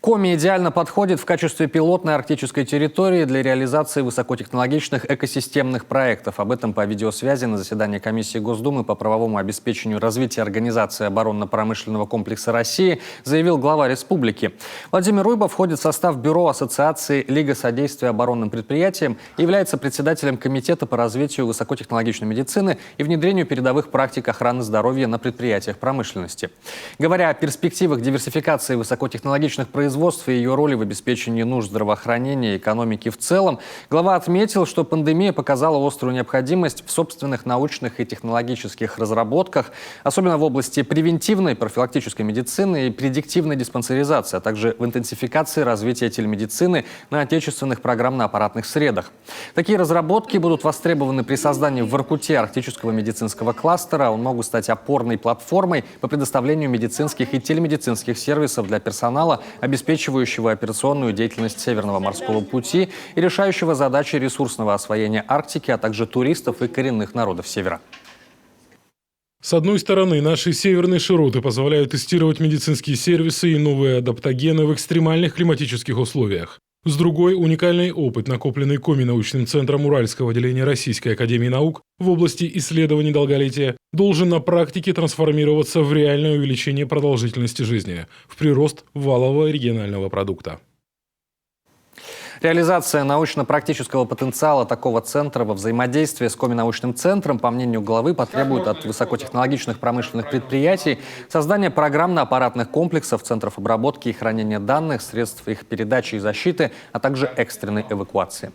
Коми идеально подходит в качестве пилотной арктической территории для реализации высокотехнологичных экосистемных проектов. Об этом по видеосвязи на заседании Комиссии Госдумы по правовому обеспечению развития организации оборонно-промышленного комплекса России заявил глава республики. Владимир Ройба входит в состав бюро Ассоциации Лига содействия оборонным предприятиям и является председателем Комитета по развитию высокотехнологичной медицины и внедрению передовых практик охраны здоровья на предприятиях промышленности. Говоря о перспективах диверсификации высокотехнологичных производств и ее роли в обеспечении нужд здравоохранения и экономики в целом, глава отметил, что пандемия показала острую необходимость в собственных научных и технологических разработках, особенно в области превентивной профилактической медицины и предиктивной диспансеризации, а также в интенсификации развития телемедицины на отечественных программно-аппаратных средах. Такие разработки будут востребованы при создании в Воркуте арктического медицинского кластера. Он могут стать опорной платформой по предоставлению медицинских и телемедицинских сервисов для персонала, обеспечивающего операционную деятельность Северного морского пути и решающего задачи ресурсного освоения Арктики, а также туристов и коренных народов Севера. С одной стороны, наши северные широты позволяют тестировать медицинские сервисы и новые адаптогены в экстремальных климатических условиях. С другой, уникальный опыт, накопленный Коми научным центром Уральского отделения Российской академии наук в области исследований долголетия, должен на практике трансформироваться в реальное увеличение продолжительности жизни, в прирост валового регионального продукта. Реализация научно-практического потенциала такого центра во взаимодействии с Коми-научным центром, по мнению главы, потребует от высокотехнологичных промышленных предприятий создания программно-аппаратных комплексов, центров обработки и хранения данных, средств их передачи и защиты, а также экстренной эвакуации.